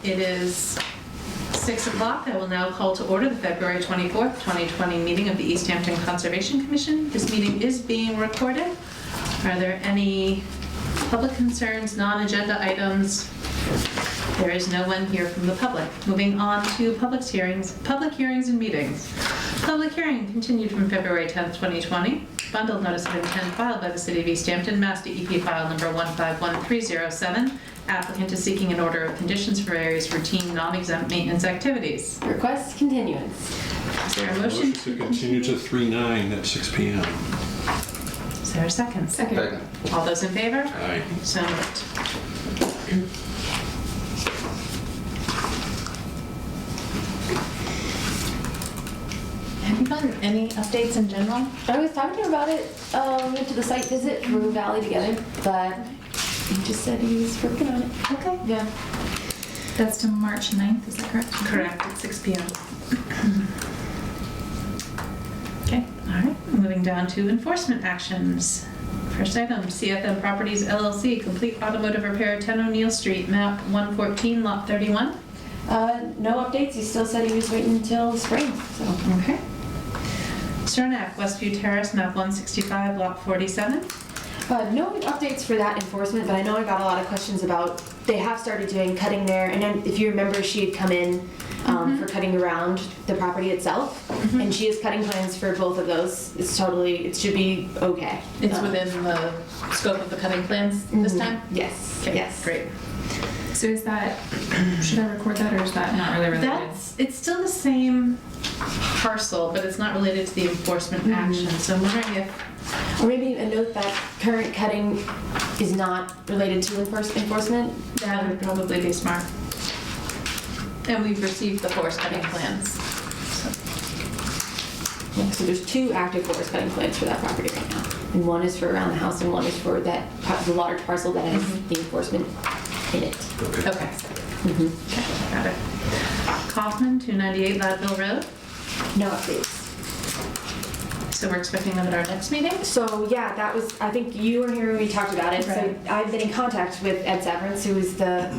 It is 6 o'clock. I will now call to order the February 24th, 2020 meeting of the Easthampton Conservation Commission. This meeting is being recorded. Are there any public concerns, non-agenda items? There is no one here from the public. Moving on to public hearings and meetings. Public hearing continued from February 10th, 2020. Bundled notice of intent filed by the City of Easthampton, Mass. DEP file number 151307. Applicant is seeking an order of conditions for various routine non-exempt maintenance activities. Request continuance. Is there a motion? To continue to 3/9 at 6 p.m. Is there a second? Second. All those in favor? Aye. So moved. Have you gotten any updates in general? I was talking to him about it. We went to the site visit for Valley together, but he just said he was working on it. Okay. Yeah. That's to March 9th, is that correct? Correct, at 6 p.m. Okay, all right. Moving down to enforcement actions. First item, CFM Properties LLC, complete automotive repair, 10 O'Neill Street, map 114, lot 31. No updates. He still said he was waiting until spring. So. Okay. Cernak, Westview Terrace, map 165, lot 47. No updates for that enforcement, but I know I got a lot of questions about, they have started doing cutting there, and then if you remember, she had come in for cutting around the property itself, and she has cutting plans for both of those. It should be okay. It's within the scope of the cutting plans this time? Yes, Okay, yes. great. So is that, should I record that or is that not really related? It's still the same parcel, but it's not related to the enforcement action. So I'm wondering if, Or maybe a note that current cutting is not related to enforcement. that would probably be smart. And we've received the forest cutting plans. Yeah, so there's 2 active forest cutting plans for that property right now. And one is for around the house and one is for the large parcel that has the enforcement in it. Okay. Got it. Kaufman, 298 Ladville Road. No updates. So we're expecting them at our next meeting? So yeah, that was, I think you were here when we talked about it. Right. So I've been in contact with Ed Severance, who is the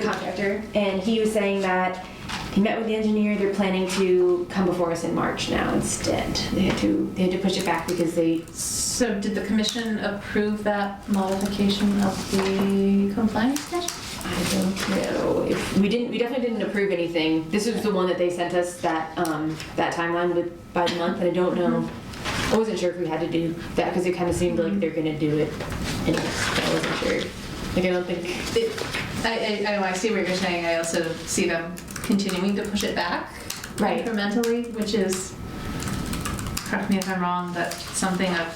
contractor, and he was saying that he met with the engineer. They're planning to come before us in March now instead. They had to push it back because they. So did the commission approve that modification of the compliance schedule? I don't know. If we definitely didn't approve anything. This was the one that they sent us that timeline with by the month, and I don't know. I wasn't sure if we had to do that because it kind of seemed like they're gonna do it anyway. I wasn't sure. Like I don't think. I see what you're saying. I also see them continuing to push it back incrementally, which is, correct me if I'm wrong, but something of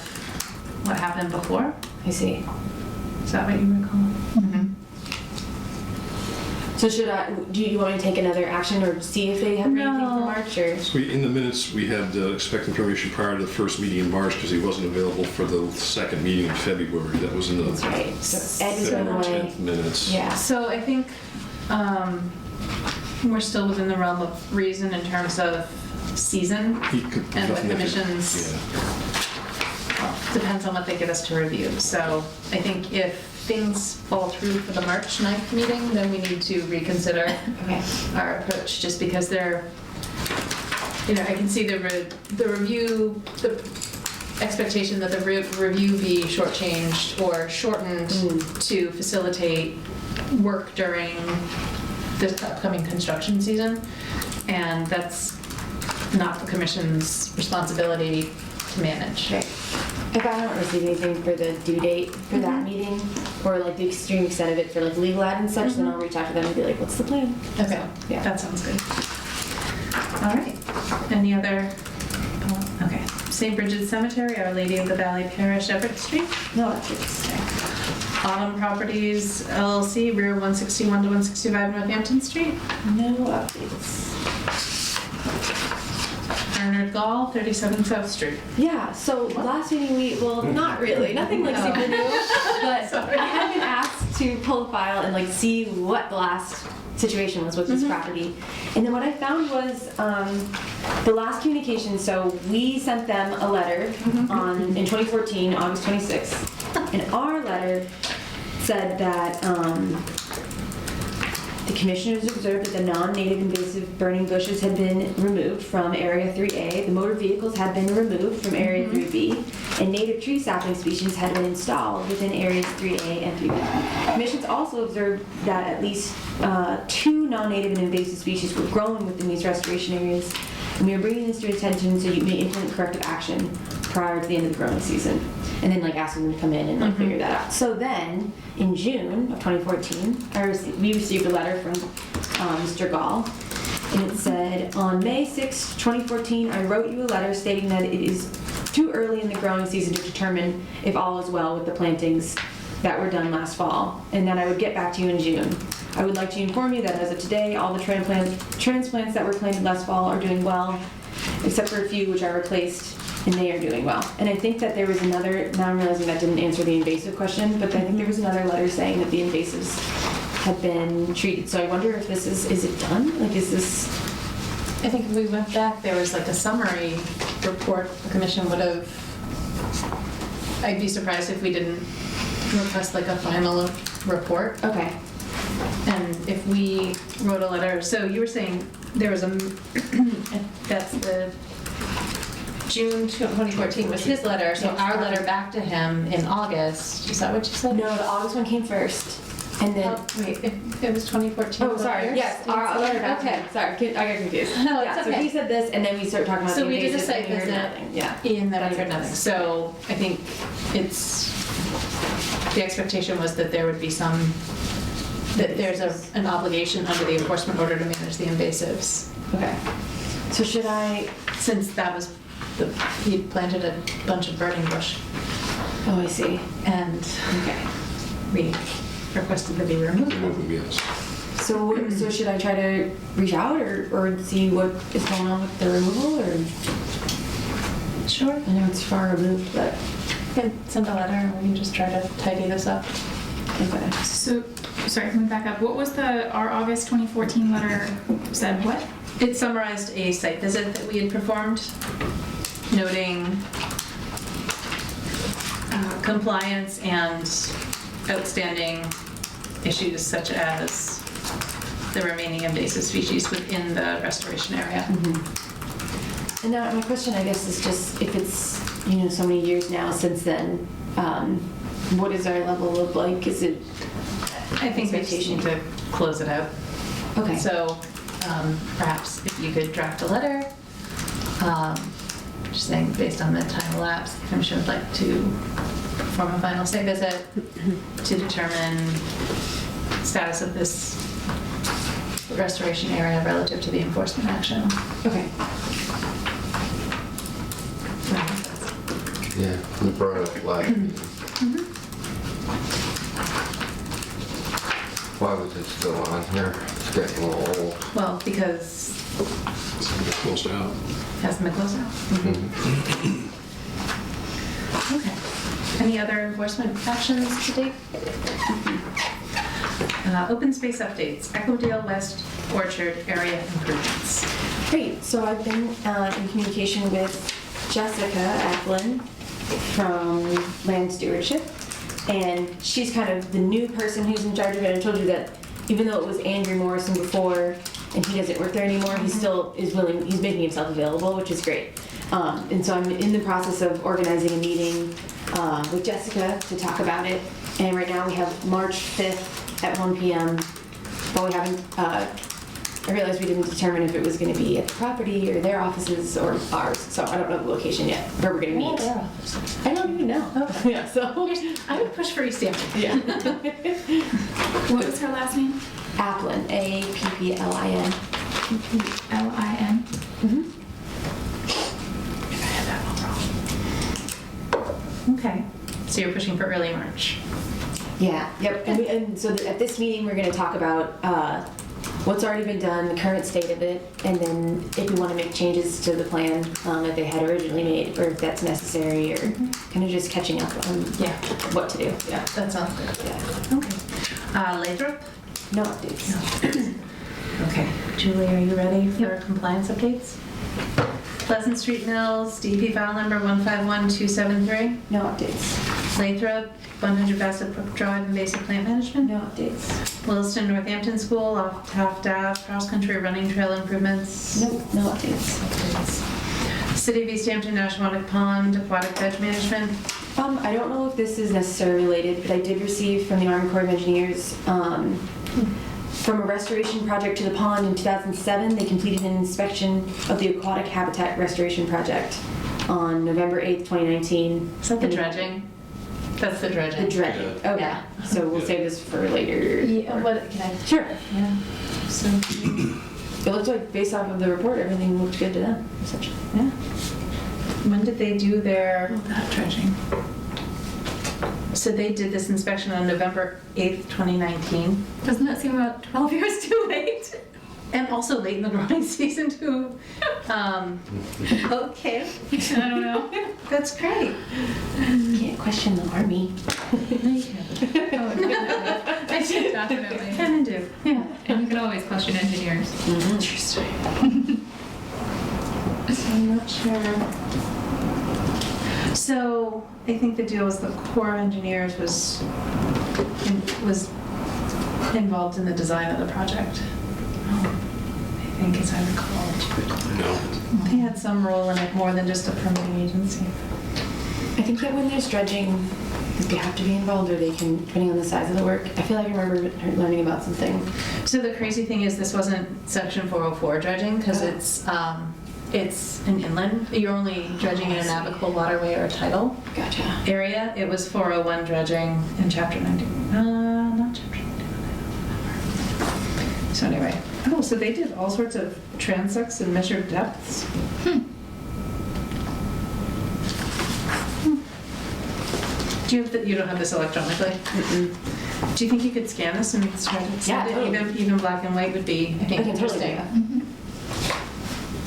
what happened before. I see. Is that what you recall? So do you want me to take another action or see if they have anything for March or? So in the minutes, we had expect information prior to the first meeting in March because he wasn't available for the second meeting in February. That was in the That's right. So Ed was going February away. 10th minutes. Yeah. So I think we're still within the realm of reason in terms of season and the commission's, well, depends on what they get us to review. So I think if things fall through for the March 9th meeting, then we need to reconsider our approach, just because they're, I can see the review, the expectation that the review be shortchanged or shortened to facilitate work during this upcoming construction season, and that's not the commission's responsibility to manage. Okay. If I don't receive anything for the due date for that meeting, or like the extreme extent of it for like legal ad and such, then I'll reach out to them and be like, what's the plan? Okay, Yeah. that sounds good. All right, any other, okay. St. Bridget's Cemetery, Our Lady of the Valley Parish, Everett Street. No updates. Autumn Properties LLC, rear 161 to 165 Northampton Street. No updates. Bernard Gall, 37 South Street. Yeah, so last meeting not really, nothing like super new, but I had been asked to pull the file and like see what the last situation was with this property. And then what I found was the last communication, so we sent them a letter in 2014, August 26th, and our letter said that The commissioners observed that the non-native invasive burning bushes had been removed from Area 3A, the motor vehicles had been removed from Area 3B, and native tree sapling species had been installed within Areas 3A and 3B. Commissions also observed that at least 2 non-native and invasive species were growing within these restoration areas, and we are bringing this to your attention so you may implement corrective action prior to the end of the growing season. And then asking them to come in and figure that out. So then, in June of 2014, we received a letter from Mr. Gall, and it said, on May 6, 2014, I wrote you a letter stating that it is too early in the growing season to determine if all is well with the plantings that were done last fall, and that I would get back to you in June. I would like to inform you that as of today, all the transplants that were planted last fall are doing well, except for a few which are replaced, and they are doing well. And I think that there was another, now I'm realizing that didn't answer the invasive question, but I think there was another letter saying that the invasives had been treated. So I wonder if this is it done? Is this? I think if we went back, there was a summary report the commission would have, I'd be surprised if we didn't request a final report. Okay. And if we wrote a letter, so you were saying there was that's the June 2014 was his letter, so our letter back to him in August, is that what you said? No, the August one came first, and then... Oh, wait, it was 2014? Oh, sorry, yes, our letter back to him. Sorry, I got confused. No, it's So okay. he said this, and then we started talking about So the we did a invasive, site and we heard visit, nothing. Yeah. and then we heard nothing. So I think the expectation was that there would be that there's an obligation under the enforcement order to manage the invasives. Okay. So should I... Since that was, he planted a bunch of burning bush, Oh, I see. and Okay. we requested that be removed. Remove them, yes. So should I try to reach out or see what is going on with the removal, or? Sure. I know it's far removed, but... You can send a letter and we can just try to tidy this up. Okay. So, sorry, can we back up? What was our August 2014 letter said? What? It summarized a site visit that we had performed, noting compliance and outstanding issues such as the remaining invasive species within the restoration area. Mm-hmm. And now my question, I guess, is just if it's, so many years now since then, what is our level of, is it I think we just need to close it out. Okay. So perhaps if you could draft a letter, just saying based on the time elapsed, the commission would like to perform a final site visit to determine status of this restoration area relative to the enforcement action. Okay. Yeah, we brought it up last meeting. Why was it still on here? It's getting a little old. Well, because Something closed out. it hasn't been closed out. Okay. Any other enforcement actions to date? Open space updates, Echodale West Orchard area improvements. Great. So I've been in communication with Jessica Eklund from Land Stewardship, and she's kind of the new person who's in charge of it. I told you that even though it was Andrew Morrison before, and he doesn't work there anymore, he still is willing, he's making himself available, which is great. And so I'm in the process of organizing a meeting with Jessica to talk about it. And right now we have March 5th at 1 p.m., but we haven't, I realized we didn't determine if it was going to be at the property or their offices or ours, so I don't know the location yet, where we're going to meet. Their office. I don't even know. Okay. Yeah, so. I would push for Easthampton. Yeah. What was her last name? Applin, A-P-P-L-I-N. L-I-N. Mm-hmm. Okay. So you're pushing for early March. Yeah, yep. And so at this meeting, we're going to talk about what's already been done, the current state of it, and then if we want to make changes to the plan that they had originally made, or if that's necessary, or kind of just catching up on what to do. Yeah. That sounds good. Yeah. Okay. Lathrop? No updates. Okay. Julie, are you ready for compliance updates? Pleasant Street Mills, DP file number 151273. No updates. Lathrop, 100 Bassett Brook Drive, invasive plant management. No updates. Williston Northampton School, off Taft Ave, cross-country running trail improvements. Nope, no updates. City of Easthampton, Ashwaubenon Pond, aquatic veg management. I don't know if this is necessarily related, but I did receive from the Army Corps of Engineers, from a restoration project to the pond in 2007, they completed an inspection of the aquatic habitat restoration project on November 8th, 2019. Is that the dredging? That's the dredging. The dredging, okay. Yeah. So we'll save this for later. Yeah, what, can I? Sure. Yeah. So, It looked like, based off of the report, everything looked good to them, essentially. yeah. When did they do their Dredging. So they did this inspection on November 8th, 2019. Doesn't that seem about 12 years too late? And also late in the growing season too. Okay, I don't know. that's great. Can't question the Army. Oh, definitely. I should definitely. Can and do, yeah. And you can always question engineers. Interesting. So I'm not sure. So I think the deal was the Corps of Engineers was involved in the design of the project. I think, as I recall. No. They had some role in it more than just a permitting agency. I think that when there's dredging, they have to be involved, or they can, depending on the size of the work. I feel like I remember learning about something. So the crazy thing is, this wasn't section 404 dredging, because it's an inland. You're only dredging in a navigable waterway or tidal Gotcha. area. It was 401 dredging in chapter 90. Not chapter 91. So anyway, so they did all sorts of transects and measured depths. Do you don't have this electronically? Mm-mm. Do you think you could scan this and try to Yeah, send it? totally. Even black and white would be, I think, I can totally interesting. do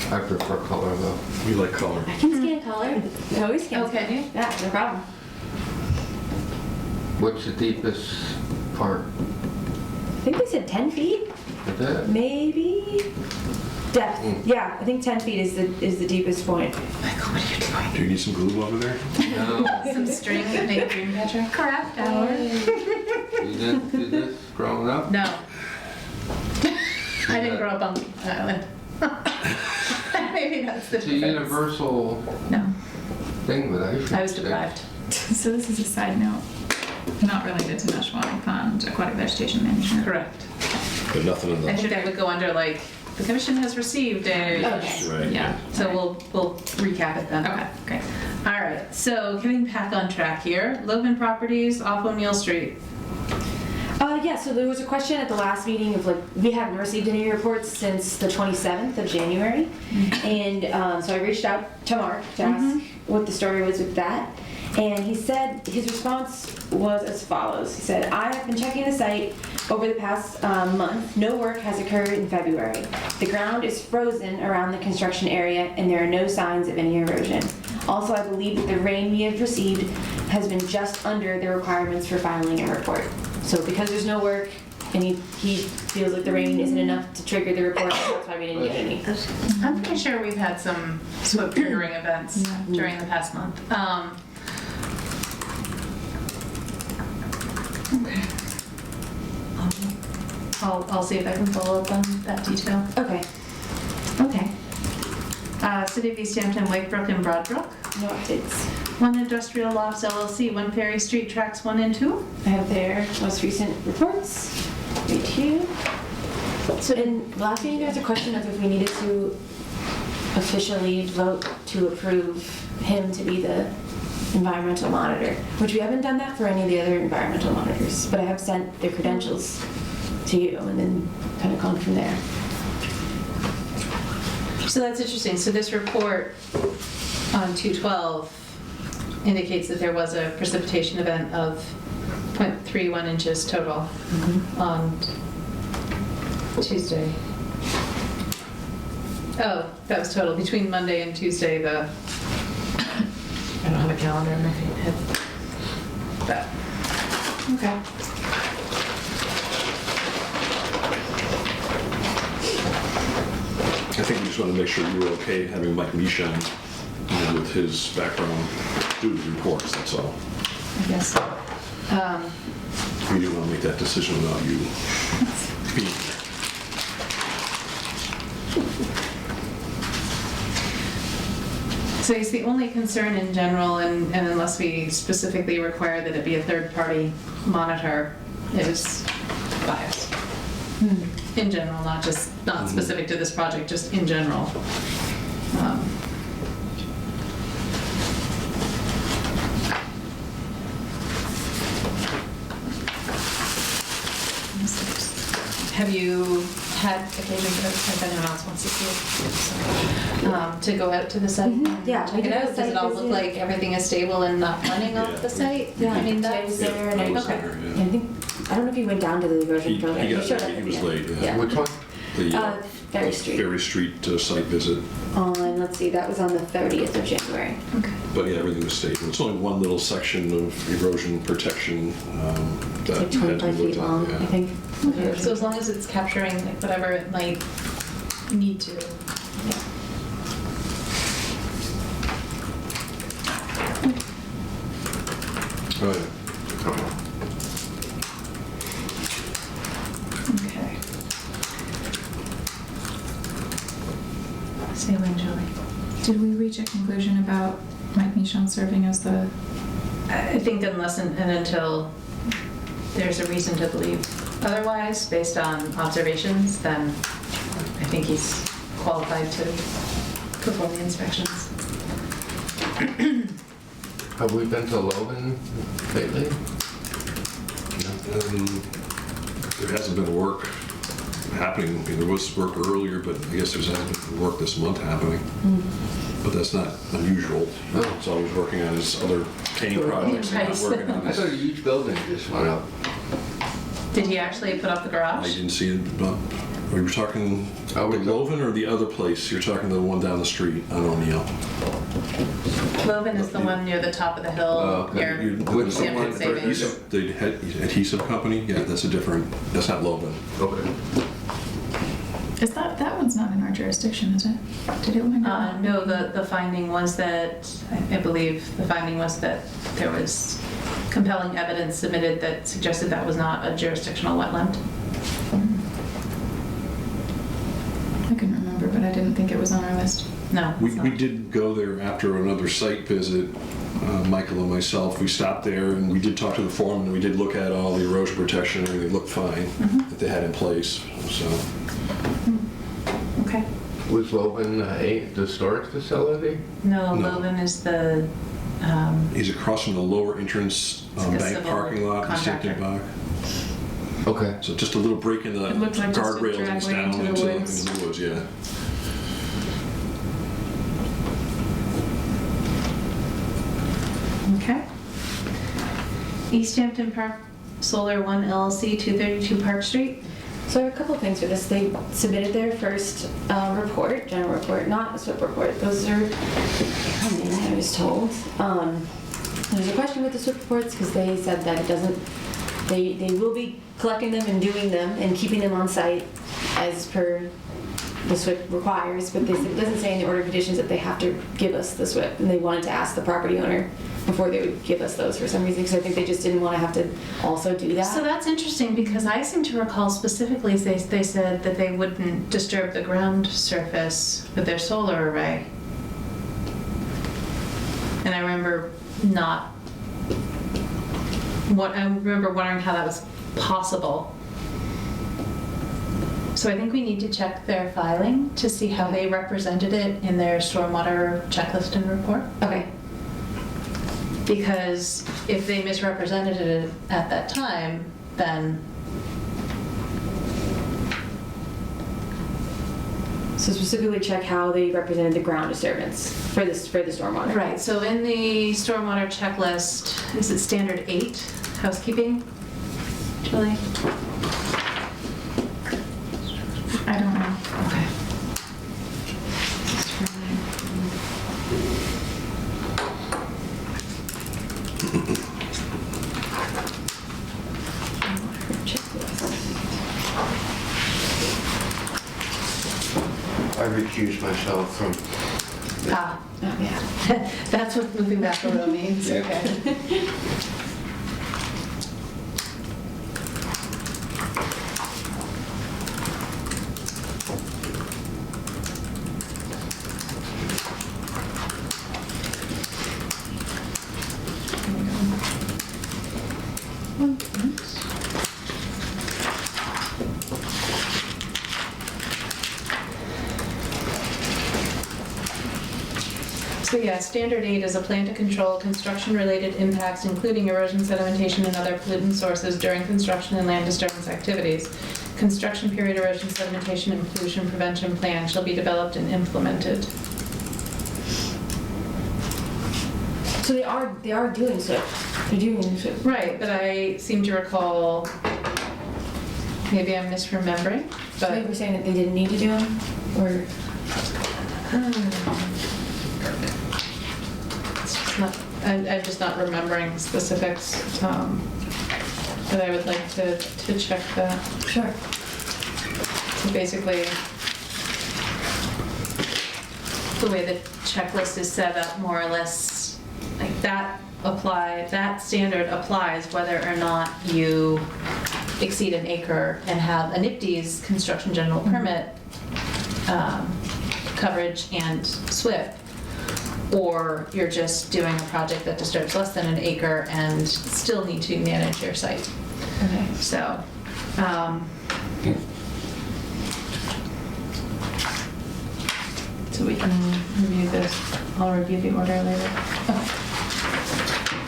that. I prefer color though. You like color. I can scan color. I always scan. Okay. color. Yeah, no problem. What's the deepest part? I think they said 10 feet, Is that? maybe. Depth. Mm. Yeah, I think 10 feet is the deepest point. Michael, what are you doing? Do you need some glue over there? No. Some string that made dream catcher? Craft hour. You didn't do this growing up? No. I didn't grow up on the island. Maybe that's the It's a difference. universal No, thing that I should I was say. deprived. So this is a side note, not related to Ashwaubenon Pond Aquatic Vegetation Management. Correct. But nothing in I the... think that would go under like, the commission has received a, Okay. Right. Yeah. so we'll recap it then. Okay, great. All right, so getting back on track here, Logan Properties off O'Neill Street. Yeah, so there was a question at the last meeting of like, we haven't received any reports since the 27th of January. And so I reached out to Mark to ask what the story was with that. And he said, his response was as follows. He said, I have been checking the site over the past month. No work has occurred in February. The ground is frozen around the construction area and there are no signs of any erosion. Also, I believe that the rain we have received has been just under the requirements for filing a report. So because there's no work and he feels like the rain isn't enough to trigger the report, that's why we didn't get any. I'm pretty sure we've had some sort of triggering events during the past month. Okay. I'll see if I can follow up on that detail. Okay. Okay. City of Easthampton, Wakebrook, and Broadbrook. No updates. One Industrial Lofts LLC, 1 Perry Street, tracks 1 and 2. I have their most recent reports right here. So in last meeting, there was a question of if we needed to officially vote to approve him to be the environmental monitor, which we haven't done that for any of the other environmental monitors, but I have sent their credentials to you and then kind of gone from there. So that's interesting. So this report on 212 indicates that there was a precipitation event of 0.31 inches total on Tuesday. Oh, that was total. Between Monday and Tuesday, I don't have a calendar in my head. But, okay. I think we just want to make sure you were okay having Mike Michon, with his background, do the reports, that's all. I guess. We do want to make that decision without you being there. So it's the only concern in general, and unless we specifically require that it be a third-party monitor, is bias. In general, not specific to this project, just in general. Have you had occasion to, if anyone else wants to see it, to go out to the site? and Yeah, check we it did a out? Does site it all look visit. like everything is stable and not running off the site? Yeah, I mean, Jay that's, was there, and I okay. I don't know if he went down to the erosion He program. got showed there, up he at was the end. late, yeah. Yeah. Which one? The Ferry Street. Ferry Street site visit. On, let's see, that was on the 30th of January. Okay. But yeah, everything was stable. It's only one little section of erosion protection It's that like had to 25 be feet looked at. long, Yeah. I think. Okay, so as long as it's capturing like whatever it might need to. Oh, yeah. Okay. Say when, Julie. Did we reach a conclusion about Mike Michon serving as the, I think unless and until there's a reason to believe otherwise, based on observations, then I think he's qualified to perform the inspections. Have we been to Logan lately? There hasn't been work happening. I mean, there was work earlier, but I guess there hasn't been work this month happening. But that's not unusual. No. It's always working on his other painting projects and not Nice. working on I thought a this. huge building just went up. Did he actually put up the I garage? didn't see it, but we were talking Oh, the we- Loven or the other place? You're talking the one down the street on O'Neill. Loven is the one near the top of the hill, Oh, okay. near Which The Easthampton Savings. the adhesive company? Yeah, that's a different, that's not Loven. Okay. is that one's not in our jurisdiction, is it? Did it wind up? No, the finding was that, I believe, the finding was that there was compelling evidence submitted that suggested that was not a jurisdictional wetland. I couldn't remember, but I didn't think it was on our list. No, We it's not. did go there after another site visit, Michael and myself. We stopped there and we did talk to the foreman and we did look at all the erosion protection and everything looked fine that they had in place, so. Okay. Was Logan the storage facility? No, No. Loven is the, He's across from the lower entrance It's like a bank civil parking lot in Easthampton contractor. Park. Okay. So just a little break in the It looked like just a guardrails and it's driveway down into the woods. the woods, yeah. okay. Easthampton Park Solar One LLC, 232 Park Street. So there are a couple of things for this. They submitted their first report, general report, not a SWIP report. Those are coming, I was told. There's a question with the SWIP reports because they said that it doesn't, they will be collecting them and doing them and keeping them on site as per the SWIP requires, but they said it doesn't say in the order of conditions that they have to give us the SWIP, and they wanted to ask the property owner before they would give us those for some reason, because I think they just didn't want to have to also do that. So that's interesting because I seem to recall specifically they said that they wouldn't disturb the ground surface with their solar array. And I remember wondering how that was possible. So I think we need to check their filing to see how they represented it in their stormwater checklist and report. Okay. Because if they misrepresented it at that time, then So specifically check how they represented the ground disturbance for the stormwater. right. So in the stormwater checklist, is it standard 8 housekeeping? Julie? I don't know. Okay. I recuse myself from. Ah, Oh, yeah. that's what moving back a little means. Yeah. Okay. So yeah, standard 8 is a plan to control construction-related impacts, including erosion, sedimentation, and other pollutant sources during construction and land disturbance activities. Construction period erosion, sedimentation, and pollution prevention plan shall be developed and implemented. So they are doing SWIP. They're doing SWIP. Right, but I seem to recall, maybe I'm misremembering, So but you were saying that they didn't need to do them, or it's just not, I'm just not remembering specifics, but I would like to check that. sure. So basically, the way the checklist is set up, more or less, like that standard applies whether or not you exceed an acre and have a NIPD's construction general permit coverage and SWIP, or you're just doing a project that disturbs less than an acre and still need to manage your site. Okay. So, so we can review this. I'll review the order later.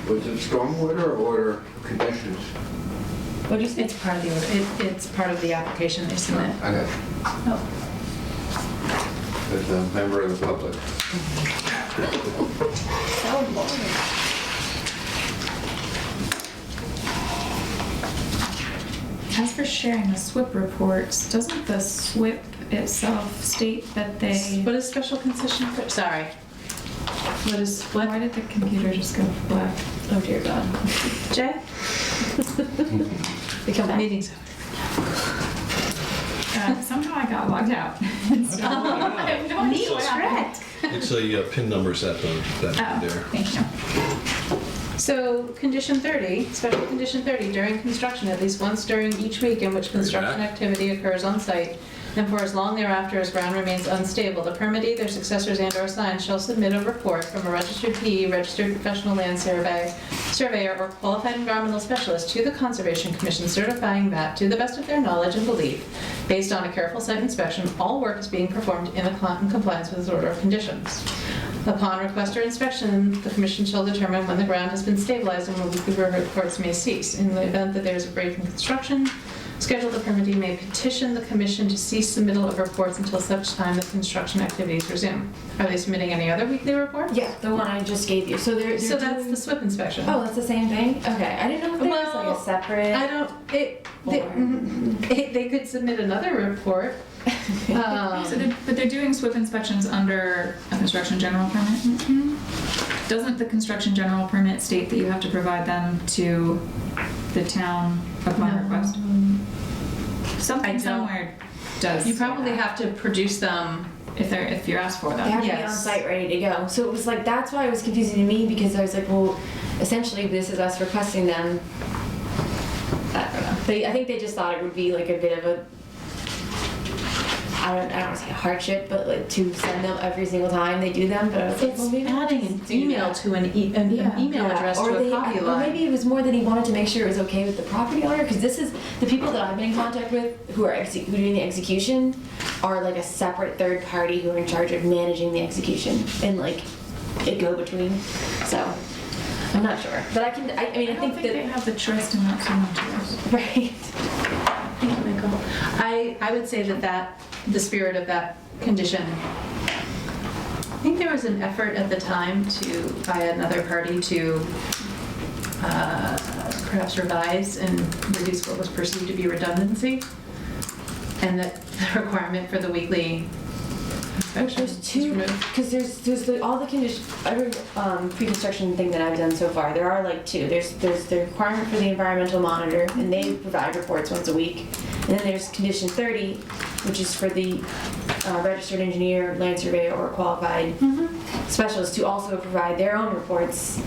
Was it stormwater or conditions? What did you say? It's part of the order. It's part of the application they submit. I got, Oh. as a member of the public. So boring. As for sharing the SWIP reports, doesn't the SWIP itself state that they... What is special concession? Sorry. What is what? Why did the computer just go black? Oh dear God. Jay? They come back. Meetings. Somehow I got logged out. So I have no idea what happened. It's a pin number set on that Oh, there. thank you. So, condition 30, special condition 30, during construction, at least once during each week in which construction activity occurs on site, and for as long thereafter as ground remains unstable, the permittee, their successors and/or signs shall submit a report from a registered PE, registered professional land surveyor, or qualified environmental specialist to the Conservation Commission, certifying that, to the best of their knowledge and belief, based on a careful site inspection, all work is being performed in compliance with this order of conditions. Upon request or inspection, the Commission shall determine when the ground has been stabilized and when weekly reports may cease. In the event that there is a break in construction schedule, the permittee may petition the Commission to cease submittal of reports until such time that construction activities resume. Are they submitting any other weekly reports? Yeah, the one I just gave you. So they're So that's doing... the SWIP inspection. Oh, that's the same thing? Okay, I didn't know if there was like Well, a separate... I don't, they could submit another report. But they're doing SWIP inspections under a construction general permit? Doesn't the construction general permit state that you have to provide them to the town upon request? Something somewhere does. You say probably that. have to produce them. If you're asked for They them. have to be on Yes. site ready to go. So it was like, that's why it was confusing to me, because I was like, well, essentially this is us requesting them. I don't know. I think they just thought it would be like a bit of a, I don't want to say hardship, but like to send them every single time they do them. But I was like, It's well, maybe adding an email to an email address or to a copy or line. maybe it was more that he wanted to make sure it was okay with the property owner, because this is the people that I've been in contact with who are doing the execution are like a separate third party who are in charge of managing the execution and like a go-between. So I'm not sure, but I mean I I don't think think that they have the choice to not come to us. right. Thank you, Michael. I would say that the spirit of that condition, I think there was an effort at the time by another party to perhaps revise and reduce what was perceived to be redundancy, and that the requirement for the weekly inspection There's was two, removed. because there's all the condition, every pre-construction thing that I've done so far, there are like two. There's the requirement for the environmental monitor, and they provide reports once a week. And then there's condition 30, which is for the registered engineer, land surveyor, or qualified specialist to also provide their own reports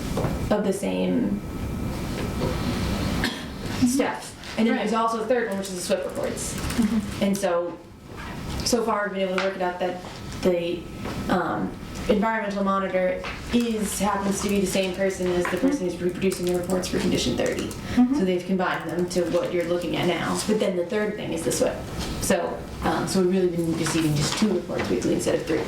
of the same steps. And then there's also a third one, which is the SWIP reports. And so far we've been able to work it out that the environmental monitor happens to be the same person as the person who's reproducing the reports for condition 30. So they've combined them to what you're looking at now. But then the third thing is the SWIP. So we've really been receiving just 2 reports weekly instead of 3.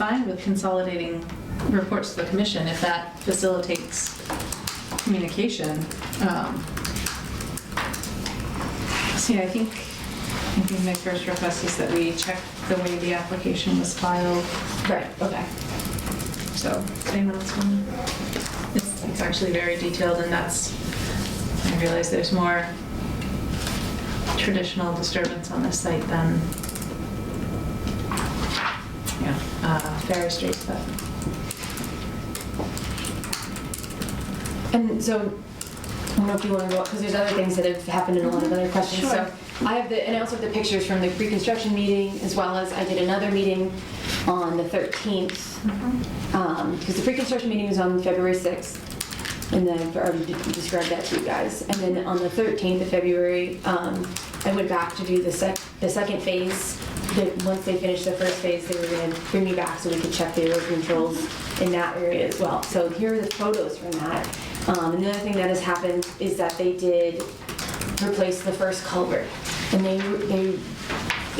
fine with consolidating reports to the commission if that facilitates communication. See, I think my first request is that we check the way the application was filed. Right, okay. So, does anyone else want to? It's actually very detailed, and I realize there's more traditional disturbance on this site than, Ferry Street stuff. And so, I don't know if you want to go, because there's other things that have happened in a lot of other questions. Sure. So I have and I also have the pictures from the pre-construction meeting, as well as I did another meeting on the 13th. Because the pre-construction meeting was on February 6th. And then I've already described that to you guys. And then on the 13th of February, I went back to do the second phase. Once they finished the first phase, they were going to bring me back so we could check the erosion controls in that area as well. So here are the photos from that. And the other thing that has happened is that they did replace the first culvert. And they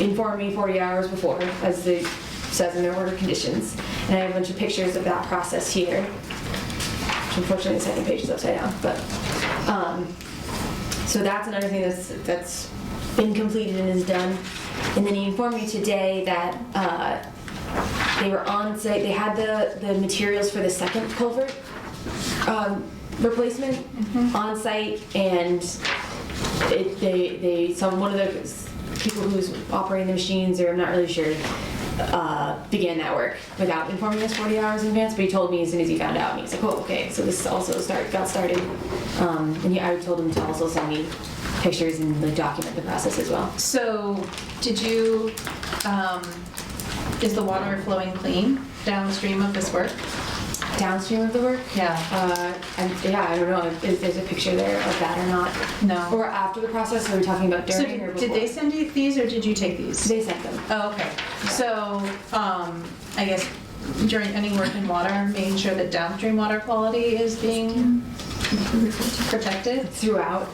informed me 40 hours before, as it says in their order conditions. And I have a bunch of pictures of that process here. Which unfortunately the second page is upside down. But so that's another thing that's been completed and is done. And then he informed me today that they were on site. They had the materials for the second culvert replacement on site, and one of the people who's operating the machines, or I'm not really sure, began that work without informing us 40 hours in advance. But he told me as soon as he found out, and he's like, "Oh, okay." So this also got started, and I told him to also send me pictures and document the process as well. So, did you, is the water flowing clean downstream of this work? Downstream of the work? Yeah. I don't know if there's a picture there of that or not. No. Or after the process, are we talking about So during or before? did they send you these, or did you take these? They sent them. Oh, okay. Yeah. So, I guess during any work in water, making sure that downstream water quality is being protected Throughout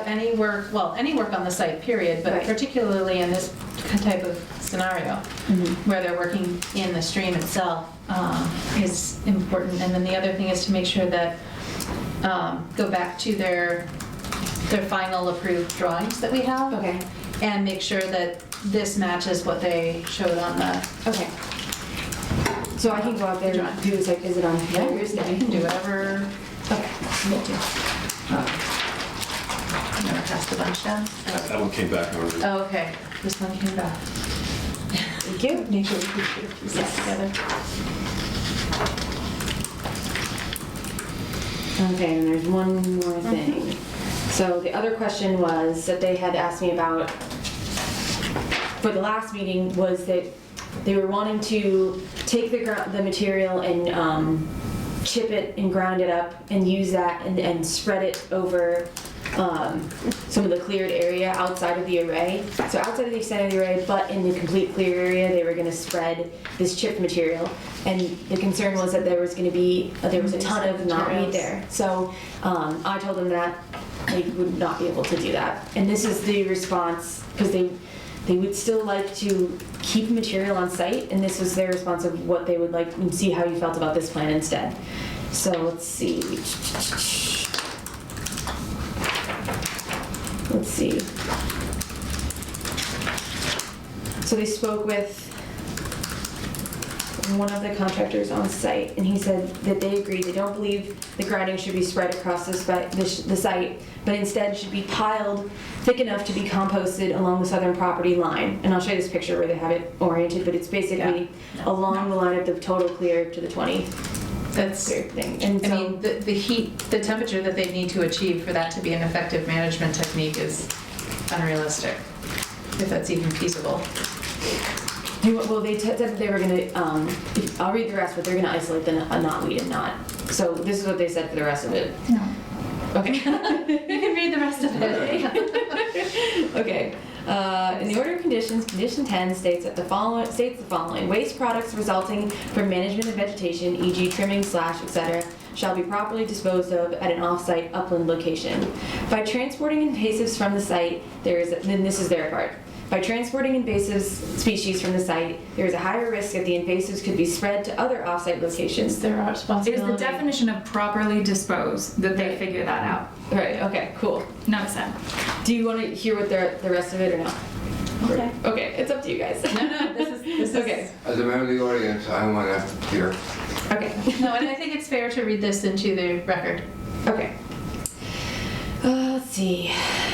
any work on the site, period, but Right. particularly in this type of scenario where they're working in the stream itself is important. And then the other thing is to make sure that go back to their final approved drawings that we have. Okay. And make sure that this matches what they showed on the. Okay. So I can go out there and do a site visit on New Year's Day. You can do whatever. Okay. You do. Never passed the bunch down? That one came back already. Oh, okay. This one came back. Thank you. Make sure we put a pieces together. Okay, and there's one more thing. So the other question was that they had asked me about for the last meeting was that they were wanting to take the material and chip it and grind it up and use that and spread it over some of the cleared area outside of the array. So outside of the extent of the array, but in the complete clear area, they were going to spread this chipped material. And the concern was that there was going to be a ton of knotweed there. So I told them that they would not be able to do that. And this is the response, because they would still like to keep material on site, and this was their response of what they would like, and see how you felt about this plan instead. So let's see. So they spoke with one of the contractors on site, and he said that they agreed. They don't believe the grinding should be spread across the site, but instead should be piled thick enough to be composted along the southern property line. And I'll show you this picture where they have it oriented, but it's basically along the line of the total clear to the 20. That's clear thing. And I so, mean, the heat, the temperature that they need to achieve for that to be an effective management technique is unrealistic, if that's even feasible. well, they said that they were going to, I'll read the rest, but they're going to isolate the knotweed and knot. So this is what they said for the rest of it. No. Okay. You can read the rest of it. Okay. In the order of conditions, condition 10 states the following: waste products resulting from management of vegetation, e.g. trimming, etc., shall be properly disposed of at an off-site upland location. By transporting invasives from the site, then this is their part. By transporting invasive species from the site, there is a higher risk that the invasives could be spread to other off-site locations. Their It is responsibility. the definition of properly dispose that they Right. figure that out. Right, okay, cool. Not said. Do you want to hear what the rest of it or not? Okay. Okay, it's up to you guys. No, this is Okay. As a member of the audience, I want to hear. Okay. No, and I think it's fair to read this into the record. Okay. Let's see.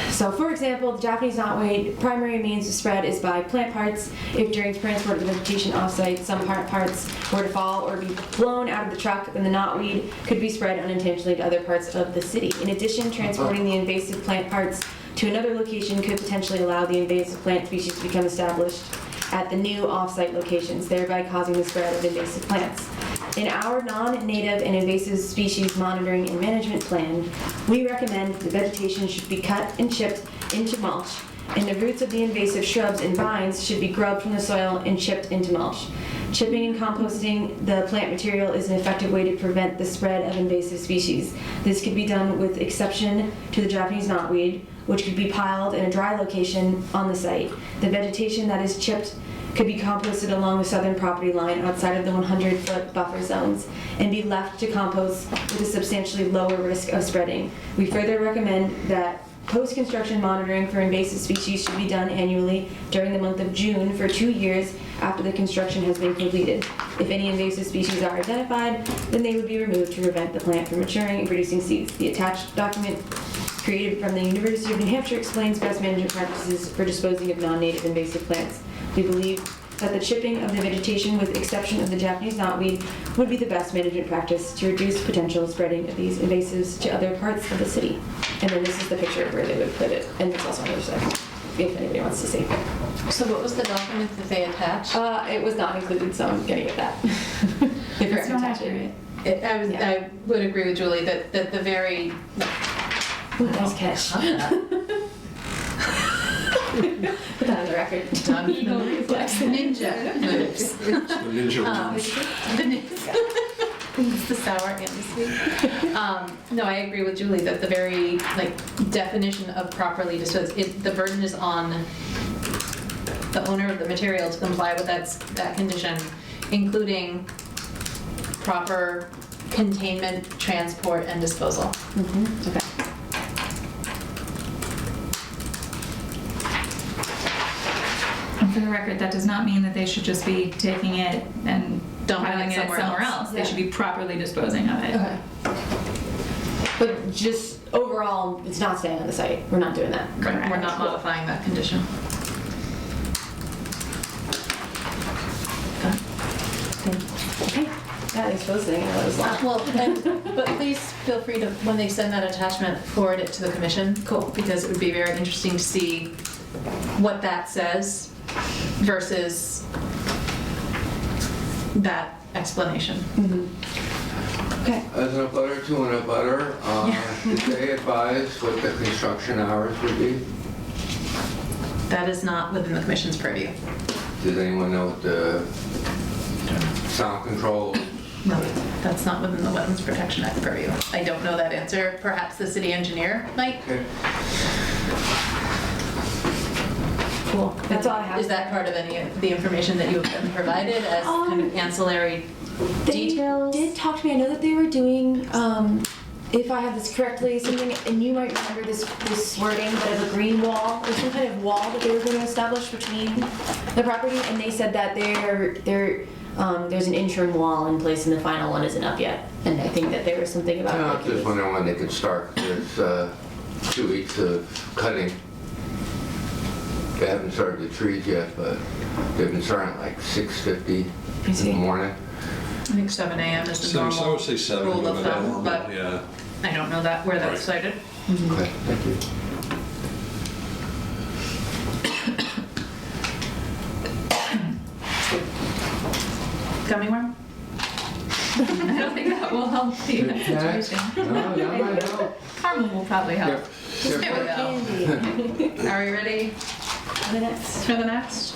So, for example, the Japanese knotweed primary means of spread is by plant parts. If during transport of the vegetation offsite, some parts were to fall or be blown out of the truck, then the knotweed could be spread unintentionally to other parts of the city. In addition, transporting the invasive plant parts to another location could potentially allow the invasive plant species to become established at the new offsite locations, thereby causing the spread of invasive plants. In our non-native and invasive species monitoring and management plan, we recommend the vegetation should be cut and chipped into mulch, and the roots of the invasive shrubs and vines should be grubbed from the soil and chipped into mulch. Chipping and composting the plant material is an effective way to prevent the spread of invasive species. This could be done with exception to the Japanese knotweed, which could be piled in a dry location on the site. The vegetation that is chipped could be composted along the southern property line outside of the 100-foot buffer zones and be left to compost with a substantially lower risk of spreading. We further recommend that post-construction monitoring for invasive species should be done annually during the month of June for 2 years after the construction has been completed. If any invasive species are identified, then they would be removed to prevent the plant from maturing and producing seeds. The attached document created from the University of New Hampshire explains best management practices for disposing of non-native invasive plants. We believe that the chipping of the vegetation, with exception of the Japanese knotweed, would be the best management practice to reduce potential spreading of these invasives to other parts of the city. And then this is the picture of where they would put it, and it's also on the other side, if anybody wants to see. So what was the document that they attached? It was not included, so I'm getting at that. They forgot That's to not attach accurate. it. I would agree with Julie that the very... Ooh, nice catch. Put that on the record. Eagle reflex. Ninja moves. The ninja moves. The ninja. It's the sour and the sweet. No, I agree with Julie that the very definition of properly disposed, the burden is on the owner of the material to comply with that condition, including proper containment, transport, and disposal. Okay. And for the record, that does not mean that they should just be taking it and Dumping piling it it somewhere somewhere else. else. They Yeah. should be properly disposing of it. Okay. But just overall, it's not staying on the site. We're not doing that. Right, we're not modifying that condition. Okay. Yeah, they supposed to. That was long. But please feel free to, when they send that attachment, forward it to the commission. Cool. Because it would be very interesting to see what that says versus that explanation. Okay. As an abutter to an abutter, did they advise what the construction hours would be? That is not within the commission's purview. Does anyone know what the sound control? No, that's not within the Wetlands Protection Act purview. I don't know that answer. Perhaps the city engineer might. Okay. Cool. That's all I have. Is that part of any of the information that you have been provided as kind of ancillary details? They did talk to me. I know that they were doing, if I have this correctly, something, and you might remember this wording, but of a green wall, or some kind of wall that they were going to establish between the property, and they said that there's an interim wall in place and the final one isn't up yet. And I think that there was something about No, like, I'm just wondering when they could start. There's 2 weeks of cutting. They haven't started the trees yet, but they've been starting at like 6:50 in the morning. I think 7 a.m. is the So I normal would say 7 rule would of have been thumb, normal, but yeah. I don't know that where that's Right. cited. Okay, thank you. Gummy worm? I don't think that will help the situation. No, that might help. Caramel will probably help. Yep. There we go. candy. Are we ready The next. for the next?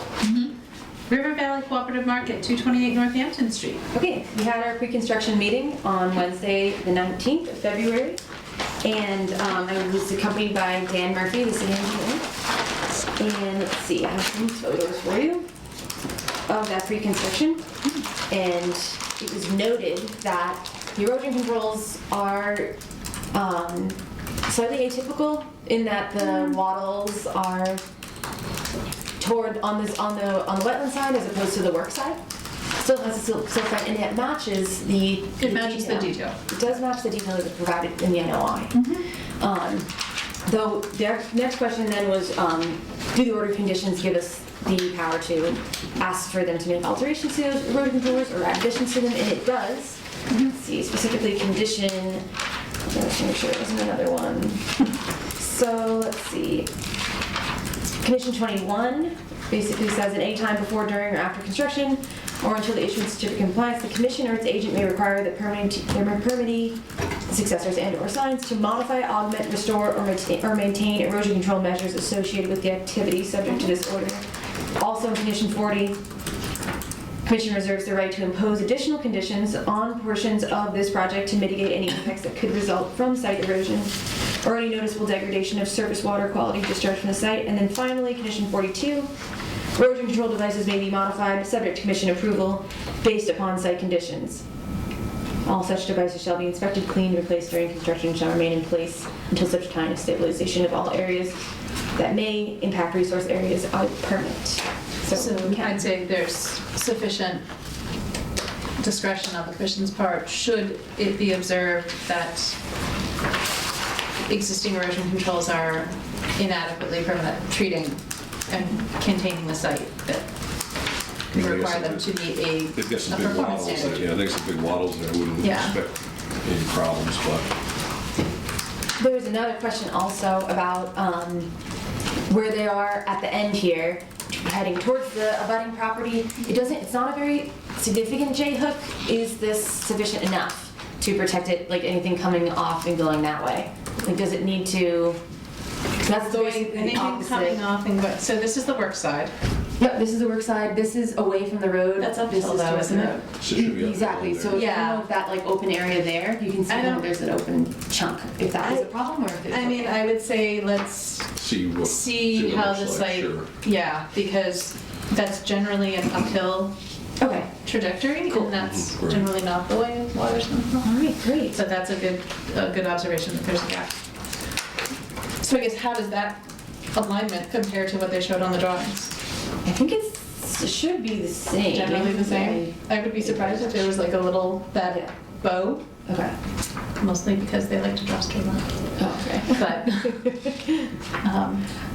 River Valley Cooperative Market, 228 Northampton Street. Okay, we had our pre-construction meeting on Wednesday, the 19th of February, and I was accompanied by Dan Murphy, the city engineer. And let's see, I have some photos for you of that pre-construction. And it was noted that the erosion controls are slightly atypical in that the wattles are toward on the wetland side as opposed to the work side. Still has a silt front, and it matches the. It matches the detail. It does match the detail that's provided in the NOI. Though their next question then was, do the order conditions give us the power to ask for them to make alterations to those erosion controls or add additions to them? And it does. Let's see, specifically condition. Let's make sure there wasn't another one. So let's see. Condition 21 basically says at any time before, during, or after construction, or until the issuance of certificate of compliance, the commission or its agent may require the permittee, successors and/or signs to modify, augment, restore, or maintain erosion control measures associated with the activity subject to this order. Also in condition 40, Commission reserves the right to impose additional conditions on portions of this project to mitigate any impacts that could result from site erosion or any noticeable degradation of surface water quality discharged from the site. And then finally, condition 42, erosion control devices may be modified subject to commission approval based upon site conditions. All such devices shall be inspected, cleaned, replaced during construction and shall remain in place until such time as stabilization of all areas that may impact resource areas are permanent. So I'd say there's sufficient discretion on the commission's part should it be observed that existing erosion controls are inadequately treating and containing the site that require them to meet They've got a some big performance wattles, standard. yeah, there's some big wattles there, I wouldn't Yeah. expect any problems, but. There was another question also about where they are at the end here, heading towards the abutting property. It's not a very significant J-hook. Is this sufficient enough to protect it, like anything coming off and going that way? Like, does it need to? That's basically the Anything opposite. coming off and going, so this is the work side. Yep, this is the work side. This is away from the road. That's uphill This is though, towards isn't the it? road. So it should be Exactly. uphill So there. if you Yeah. know that like open area there, you can see I when don't- there's an open chunk. If that is a problem, or if it's I mean, okay. I would say let's See what see it how looks the like, site, sure. yeah, because that's generally an uphill Okay. trajectory, Cool. and that's Mhm, right. generally not the way water's coming from. All right. Great. So that's a good observation that there's a gap. So I guess how does that alignment compare to what they showed on the drawings? I think it should be the same. Generally the same? I would be surprised if there was like a little, Yeah. that bow, Okay. mostly because they like to draw straight lines. Oh, okay. But,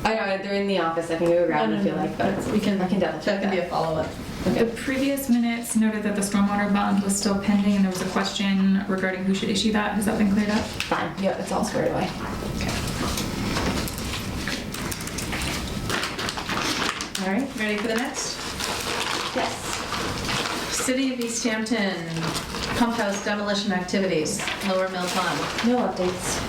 I know they're in the office. I can go grab them if you like, but we can, I can double that check can be that. a follow-up. The previous minutes noted that the stormwater bond was still pending and there was a question regarding who should issue that. Has that been cleared up? Fine. Yep, it's all squared away. All right, ready for the next? Yes. City of Easthampton, pump house demolition activities, Lower Mill Pond. No updates.